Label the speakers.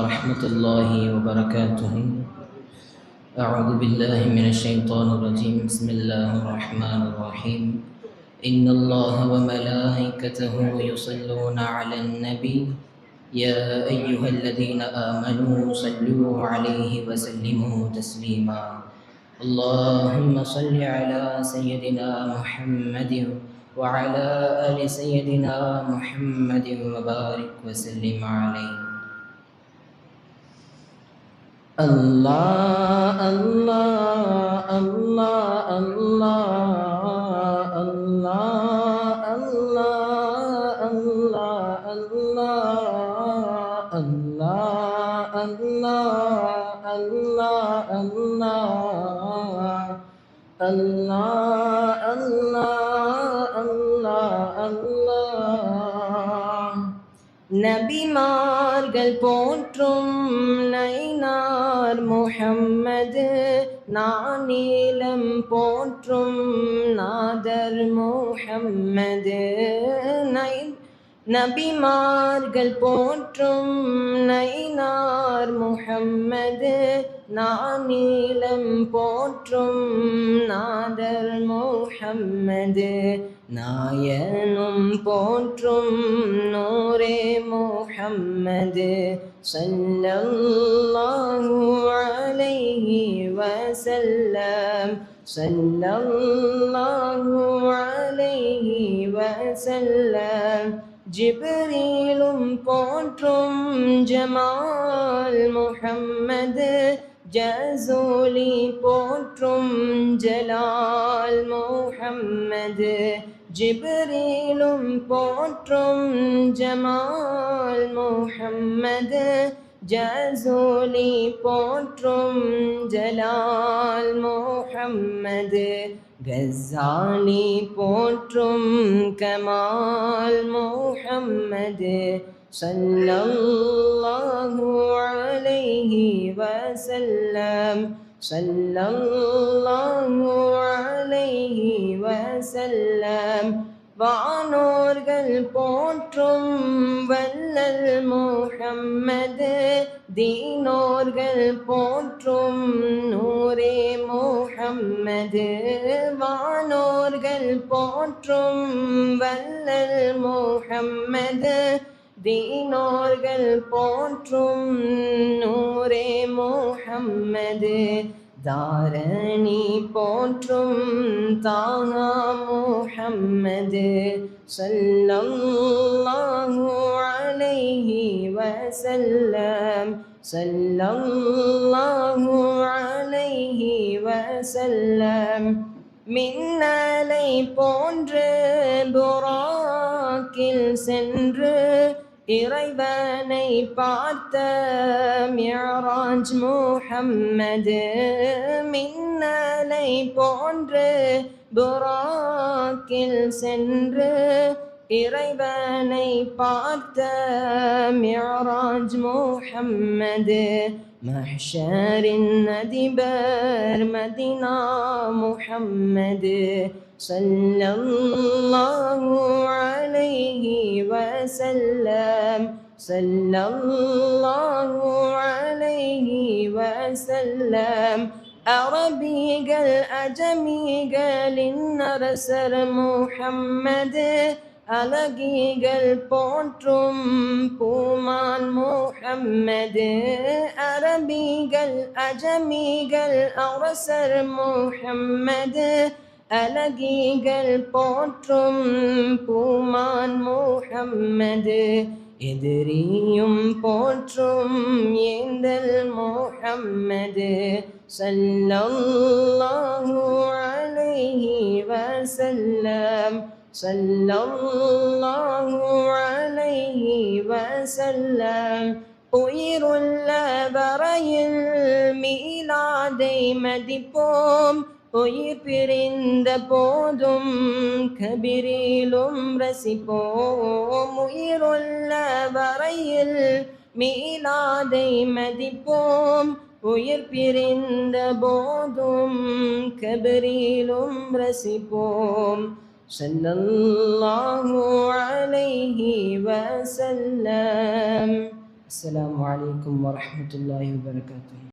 Speaker 1: ورحمة الله وبركاته. أعوذ بالله من الشيطان الرجيم. بسم الله الرحمن الرحيم. إن الله وملائكته يصلون على النبي يا أيها الذين آمنوا صلوا عليه وسلموا تسليما. اللهم صل على سيدنا محمد وعلى آل سيدنا محمد وبارك وسلم عليه. الله الله الله الله الله الله الله الله الله الله الله الله الله الله. நபிமார்கள் போற்றும் நைனார் முஹம்மது, நானிலம் போற்றும் நாதர் முஹம்மது. நபிமார்கள் போற்றும் நைனார் முஹம்மது, நானிலம் போற்றும் நாதர் முஹம்மது. நாயனும் போற்றும் நூரே முஹம்மது, ஸல்லல்லாஹு அலைஹி வஸல்லம், ஸல்லல்லாஹு அலைஹி வஸல்லம். ஜிப்ரீலும் போற்றும் ஜமால் முஹம்மது, ஜஸூலி போற்றும் ஜலால் முஹம்மது. ஜிப்ரீலும் போற்றும் ஜமால் முஹம்மது, ஜஸூலி போற்றும் ஜலால் முஹம்மது. கஸாலி போற்றும் கமால் முஹம்மது, ஸல்லல்லாஹு அலைஹி வஸல்லம், ஸல்லல்லாஹு அலைஹி வஸல்லம். வானோர்கள் போற்றும் வல்லல் முஹம்மது, தீனோர்கள் போற்றும் நூரே முஹம்மது. வானோர்கள் போற்றும் வல்லல் முஹம்மது, தீனோர்கள் போற்றும் நூரே முஹம்மது. தாரணி போற்றும் தாஹா முஹம்மது, ஸல்லல்லாஹு அலைஹி வஸல்லம், ஸல்லல்லாஹு அலைஹி வஸல்லம். மின்னலை போன்று புராக்கில் சென்று இறைவனை பார்த்த மிஅராஜ் முஹம்மது. மின்னலை போன்று புராக்கில் சென்று இறைவனை பார்த்த மிஅராஜ் முஹம்மது. மஹ்ஷரின் அதிபர் மதீனா முஹம்மது, ஸல்லல்லாஹு அலைஹி வஸல்லம், ஸல்லல்லாஹு அலைஹி வஸல்லம். அரபிகள் அஜமிகளின் அரசர் முஹம்மது, அழகிகள் போற்றும் பூமான் முஹம்மது. அரபிகள் அஜமிகள் அரசர் முஹம்மது, அழகிகள் போற்றும் பூமான் முஹம்மது. எதிரியும் போற்றும் ஏந்தல் முஹம்மது, ஸல்லல்லாஹு அலைஹி வஸல்லம், ஸல்லல்லாஹு அலைஹி வஸல்லம். உயிருள்ள வரையில் மீலாதை மதிப்போம், உயிர் பிரிந்த போதும் கபிரிலும் ரசிப்போம். உயிருள்ள வரையில் மீலாதை மதிப்போம், உயிர் பிரிந்த போதும் கபிரிலும் ரசிப்போம். ஸல்லல்லாஹு அலைஹி வஸல்லம். அஸ்ஸலாமு அலைக்கும் வரஹ்மத்துல்லாஹி வபரகாத்துஹு.